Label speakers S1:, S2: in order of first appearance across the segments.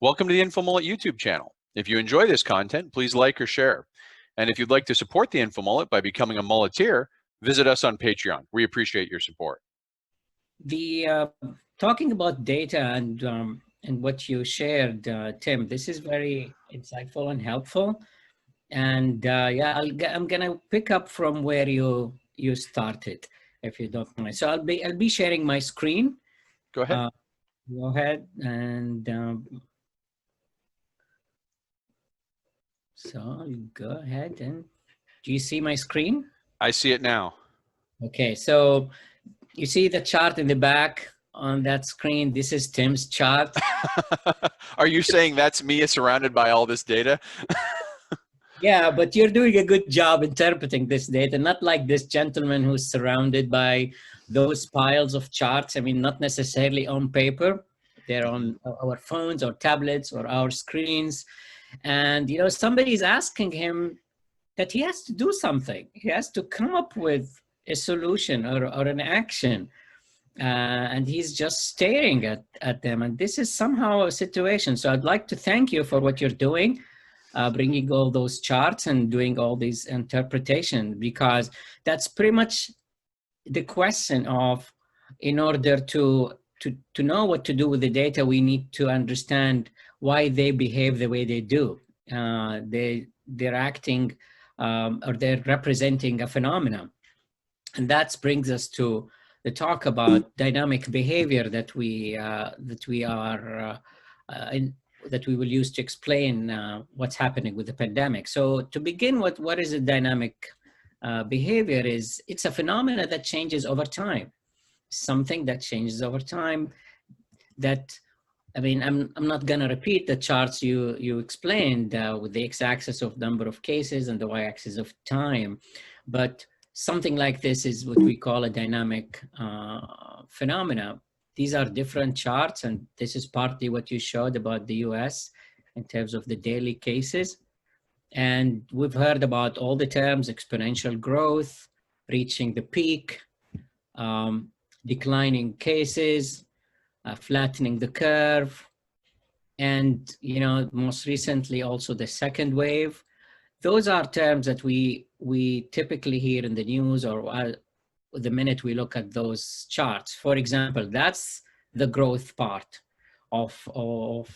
S1: Welcome to the InfoMullet YouTube channel. If you enjoy this content, please like or share. And if you'd like to support the InfoMullet by becoming a mulleteer, visit us on Patreon. We appreciate your support.
S2: Talking about data and what you shared, Tim, this is very insightful and helpful. And yeah, I'm gonna pick up from where you started, if you don't mind. So I'll be sharing my screen.
S1: Go ahead.
S2: Go ahead and so I'll go ahead and do you see my screen?
S1: I see it now.
S2: Okay, so you see the chart in the back on that screen. This is Tim's chart.
S1: Are you saying that's me surrounded by all this data?
S2: Yeah, but you're doing a good job interpreting this data, not like this gentleman who's surrounded by those piles of charts. I mean, not necessarily on paper. They're on our phones or tablets or our screens. And, you know, somebody is asking him that he has to do something. He has to come up with a solution or an action. And he's just staring at them. And this is somehow a situation. So I'd like to thank you for what you're doing. Bringing all those charts and doing all these interpretation, because that's pretty much the question of, in order to know what to do with the data, we need to understand why they behave the way they do. They're acting or they're representing a phenomenon. And that brings us to the talk about dynamic behavior that we will use to explain what's happening with the pandemic. So to begin with, what is a dynamic behavior? It's a phenomena that changes over time. Something that changes over time that, I mean, I'm not gonna repeat the charts you explained with the x-axis of number of cases and the y-axis of time, but something like this is what we call a dynamic phenomena. These are different charts, and this is partly what you showed about the US in terms of the daily cases. And we've heard about all the terms: exponential growth, reaching the peak, declining cases, flattening the curve, and, you know, most recently also the second wave. Those are terms that we typically hear in the news or the minute we look at those charts. For example, that's the growth part of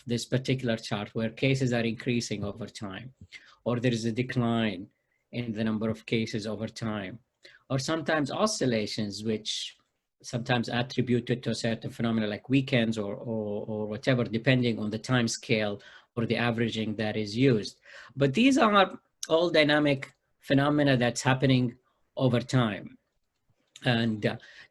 S2: this particular chart, where cases are increasing over time, or there is a decline in the number of cases over time, or sometimes oscillations, which sometimes attributed to a certain phenomena like weekends or whatever, depending on the time scale or the averaging that is used. But these are all dynamic phenomena that's happening over time. And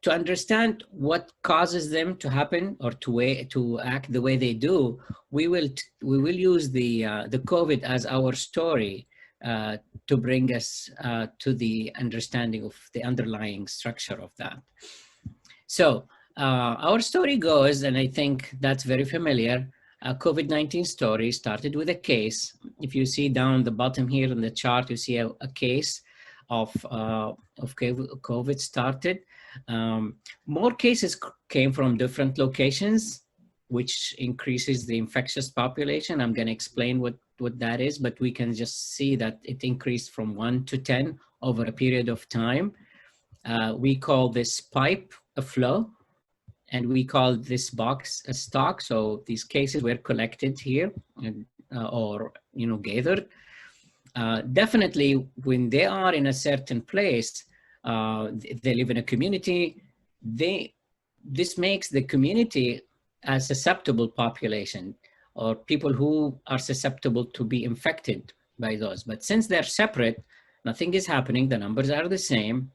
S2: to understand what causes them to happen or to act the way they do, we will use the COVID as our story to bring us to the understanding of the underlying structure of that. So our story goes, and I think that's very familiar. COVID-19 story started with a case. If you see down the bottom here in the chart, you see a case of COVID started. More cases came from different locations, which increases the infectious population. I'm going to explain what that is, but we can just see that it increased from 1 to 10 over a period of time. We call this pipe a flow, and we call this box a stock. So these cases were collected here or, you know, gathered. Definitely when they are in a certain place, they live in a community, this makes the community a susceptible population, or people who are susceptible to be infected by those. But since they're separate, nothing is happening, the numbers are the same.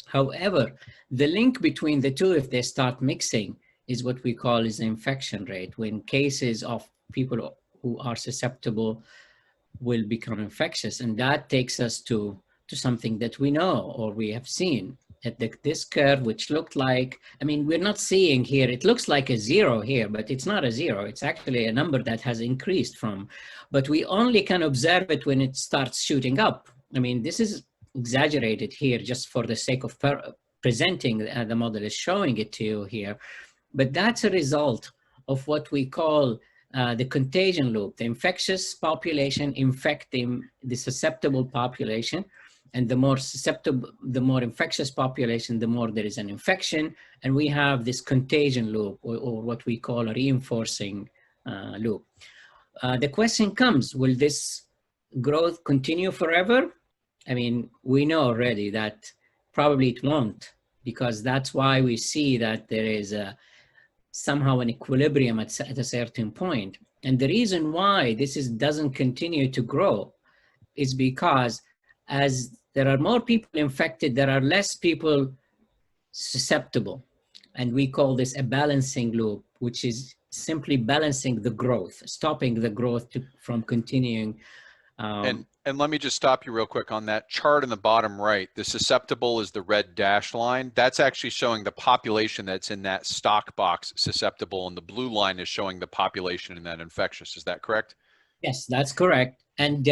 S2: However, the link between the two, if they start mixing, is what we call is the infection rate, when cases of people who are susceptible will become infectious. And that takes us to something that we know or we have seen at this curve, which looked like, I mean, we're not seeing here, it looks like a zero here, but it's not a zero. It's actually a number that has increased from, but we only can observe it when it starts shooting up. I mean, this is exaggerated here just for the sake of presenting, the model is showing it to you here. But that's a result of what we call the contagion loop. The infectious population infecting the susceptible population, and the more susceptible, the more infectious population, the more there is an infection, and we have this contagion loop, or what we call a reinforcing loop. The question comes, will this growth continue forever? I mean, we know already that probably it won't, because that's why we see that there is somehow an equilibrium at a certain point. And the reason why this doesn't continue to grow is because as there are more people infected, there are less people susceptible. And we call this a balancing loop, which is simply balancing the growth, stopping the growth from continuing.
S1: And let me just stop you real quick on that chart in the bottom right. The susceptible is the red dashed line. That's actually showing the population that's in that stock box susceptible, and the blue line is showing the population in that infectious. Is that correct?
S2: Yes, that's correct. And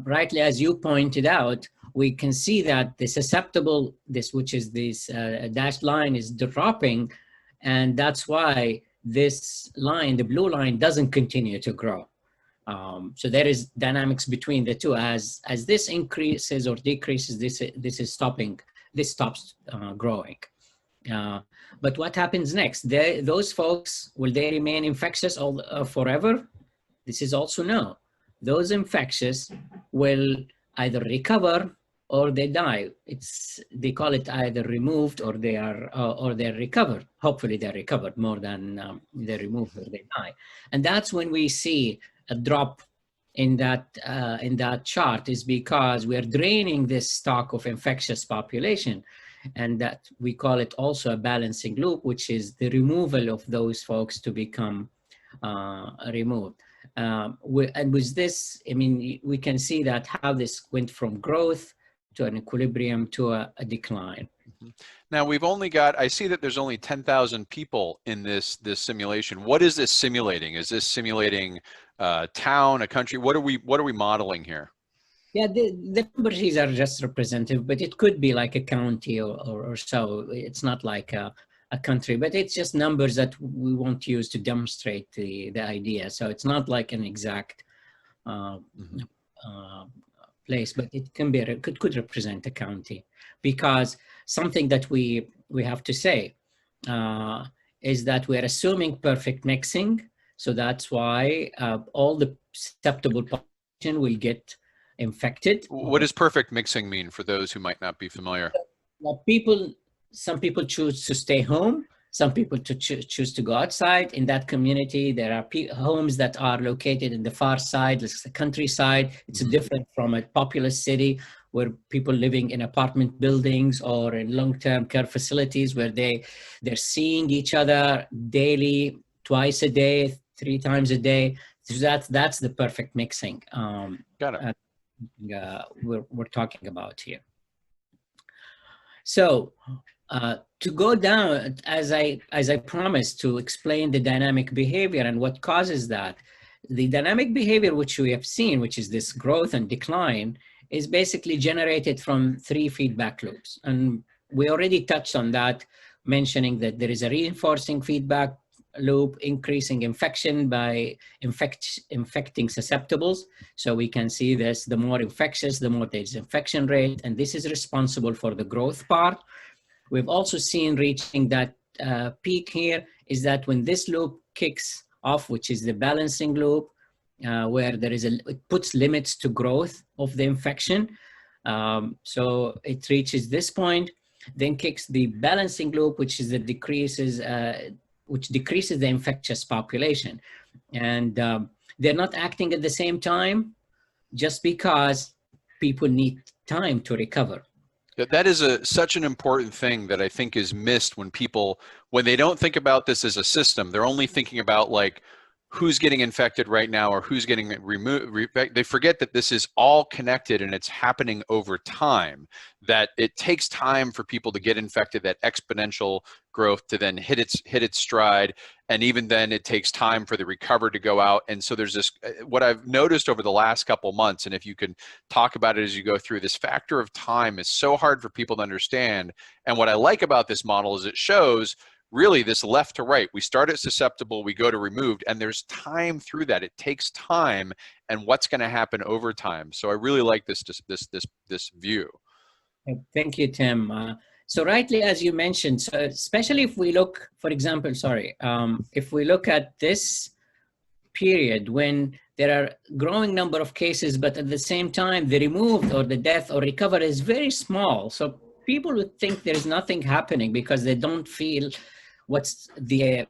S2: rightly, as you pointed out, we can see that the susceptible, which is this dashed line, is dropping, and that's why this line, the blue line, doesn't continue to grow. So there is dynamics between the two. As this increases or decreases, this stops growing. But what happens next? Those folks, will they remain infectious forever? This is also no. Those infectious will either recover or they die. They call it either removed or they're recovered. Hopefully they're recovered more than they're removed or they die. And that's when we see a drop in that chart, is because we're draining this stock of infectious population, and that we call it also a balancing loop, which is the removal of those folks to become removed. And with this, I mean, we can see that how this went from growth to an equilibrium to a decline.
S1: Now we've only got, I see that there's only 10,000 people in this simulation. What is this simulating? Is this simulating a town, a country? What are we modeling here?
S2: Yeah, the numbers are just representative, but it could be like a county or so. It's not like a country, but it's just numbers that we want to use to demonstrate the idea. So it's not like an exact place, but it can be, could represent a county, because something that we have to say is that we're assuming perfect mixing. So that's why all the susceptible population will get infected.
S1: What does perfect mixing mean for those who might not be familiar?
S2: Well, some people choose to stay home. Some people choose to go outside. In that community, there are homes that are located in the far side, like the countryside. It's different from a populous city where people living in apartment buildings or in long-term care facilities where they're seeing each other daily, twice a day, 3 times a day. So that's the perfect mixing.
S1: Got it.
S2: We're talking about here. So to go down, as I promised, to explain the dynamic behavior and what causes that, the dynamic behavior which we have seen, which is this growth and decline, is basically generated from 3 feedback loops. And we already touched on that, mentioning that there is a reinforcing feedback loop, increasing infection by infecting susceptibles. So we can see this, the more infectious, the more there's infection rate, and this is responsible for the growth part. We've also seen reaching that peak here is that when this loop kicks off, which is the balancing loop, where there is it puts limits to growth of the infection. So it reaches this point, then kicks the balancing loop, which is the which decreases the infectious population. And they're not acting at the same time just because people need time to recover.
S1: That is such an important thing that I think is missed when they don't think about this as a system. They're only thinking about like who's getting infected right now or who's getting removed. They forget that this is all connected and it's happening over time, that it takes time for people to get infected, that exponential growth to then hit its stride. And even then it takes time for the recovery to go out. And so there's this, what I've noticed over the last couple months, and if you can talk about it as you go through, this factor of time is so hard for people to understand. And what I like about this model is it shows really this left to right. We start at susceptible, we go to removed, and there's time through that. It takes time and what's going to happen over time. So I really like this view.
S2: Thank you, Tim. So rightly, as you mentioned, so especially if we look, for example, if we look at this period when there are growing number of cases, but at the same time, the removed or the death or recovery is very small. So people would think there's nothing happening because they don't feel what's the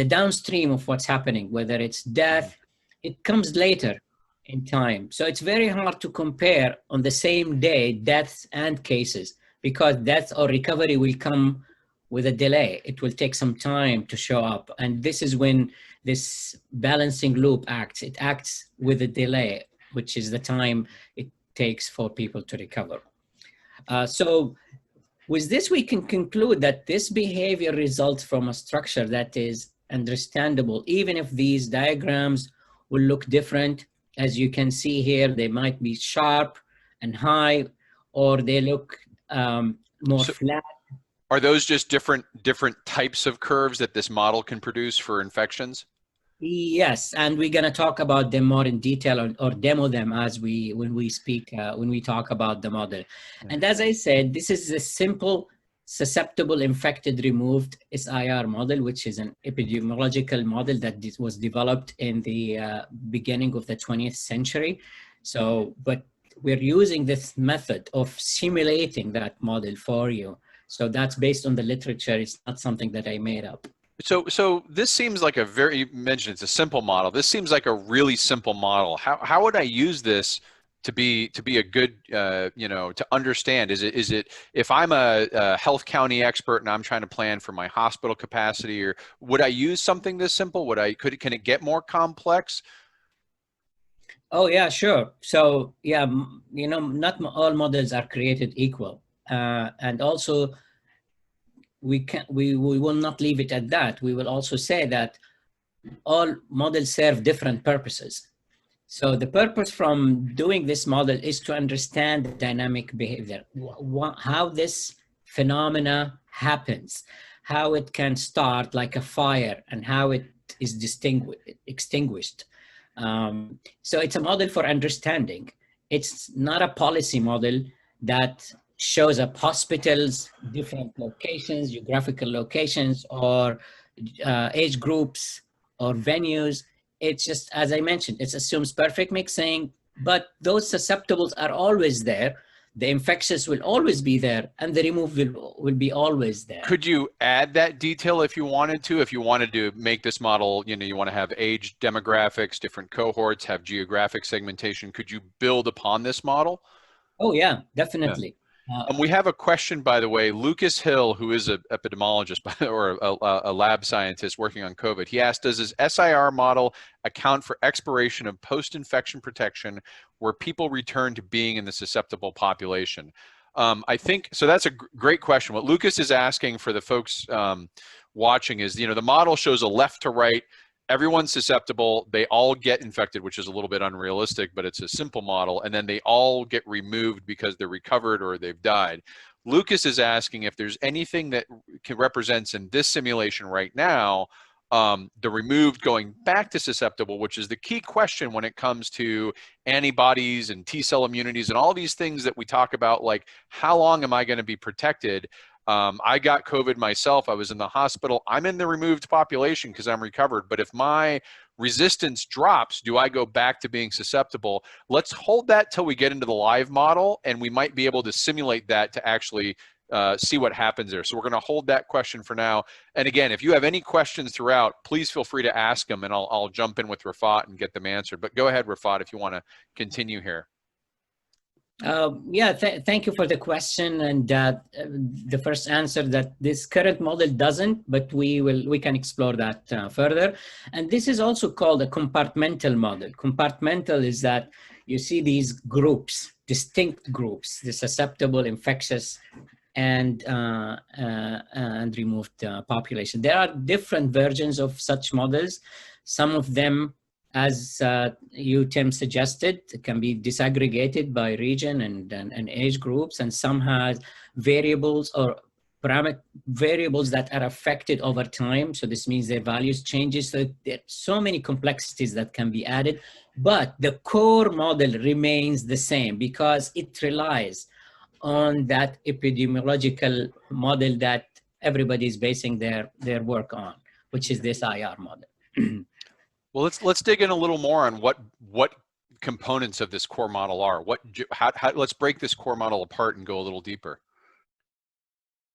S2: downstream of what's happening, whether it's death, it comes later in time. So it's very hard to compare on the same day deaths and cases, because death or recovery will come with a delay. It will take some time to show up. And this is when this balancing loop acts. It acts with a delay, which is the time it takes for people to recover. So with this, we can conclude that this behavior results from a structure that is understandable, even if these diagrams will look different. As you can see here, they might be sharp and high, or they look more flat.
S1: Are those just different types of curves that this model can produce for infections?
S2: Yes, and we're going to talk about them more in detail, or demo them when we talk about the model. And as I said, this is a simple susceptible, infected, removed SIR model, which is an epidemiological model that was developed in the beginning of the 20th century. So, but we're using this method of simulating that model for you. So that's based on the literature. It's not something that I made up.
S1: So this seems like you mentioned it's a simple model. This seems like a really simple model. How would I use this to be a good, to understand? Is it if I'm a health county expert and I'm trying to plan for my hospital capacity, or would I use something this simple? Can it get more complex?
S2: Oh yeah, sure. So yeah, not all models are created equal, and also we will not leave it at that. We will also say that all models serve different purposes. So the purpose from doing this model is to understand the dynamic behavior, how this phenomena happens, how it can start like a fire and how it is extinguished. So it's a model for understanding. It's not a policy model that shows up hospitals, different locations, geographical locations, or age groups or venues. It's just, as I mentioned, it assumes perfect mixing, but those susceptibles are always there. The infectious will always be there, and the removed will be always there.
S1: Could you add that detail if you wanted to? If you wanted to make this model, you want to have age demographics, different cohorts, have geographic segmentation. Could you build upon this model?
S2: Oh yeah, definitely.
S1: Yeah. We have a question, by the way. Lucas Hill, who is an epidemiologist or a lab scientist working on COVID, he asked, does this SIR model account for expiration of post-infection protection where people return to being in the susceptible population? I think, so that's a great question. What Lucas is asking for the folks watching is, the model shows a left to right. Everyone's susceptible, they all get infected, which is a little bit unrealistic, but it's a simple model, and then they all get removed because they're recovered or they've died. Lucas is asking if there's anything that represents in this simulation right now, the removed going back to susceptible, which is the key question when it comes to antibodies and T-cell immunities and all these things that we talk about, like how long am I going to be protected? I got COVID myself. I was in the hospital. I'm in the removed population because I'm recovered. But if my resistance drops, do I go back to being susceptible? Let's hold that till we get into the live model, and we might be able to simulate that to actually see what happens there. So we're going to hold that question for now. And again, if you have any questions throughout, please feel free to ask them, and I'll jump in with Raafat and get them answered. But go ahead, Raafat, if you want to continue here.
S2: Thank you for the question. And the first answer that this current model doesn't, but we can explore that further. And this is also called a compartmental model. Compartmental is that you see these groups, distinct groups, the susceptible, infectious, and removed population. There are different versions of such models. Some of them, as you, Tim, suggested, can be disaggregated by region and age groups, and some has variables or variables that are affected over time. So this means their values changes. So there are so many complexities that can be added, but the core model remains the same because it relies on that epidemiological model that everybody is basing their work on, which is this IR model.
S1: Well, let's dig in a little more on what components of this core model are. Let's break this core model apart and go a little deeper.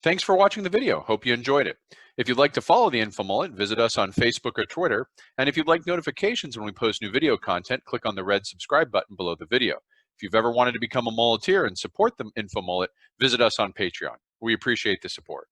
S1: Thanks for watching the video. Hope you enjoyed it. If you'd like to follow the InfoMullet, visit us on Facebook or Twitter. And if you'd like notifications when we post new video content, click on the red subscribe button below the video. If you've ever wanted to become a mulleteer and support the InfoMullet, visit us on Patreon. We appreciate the support.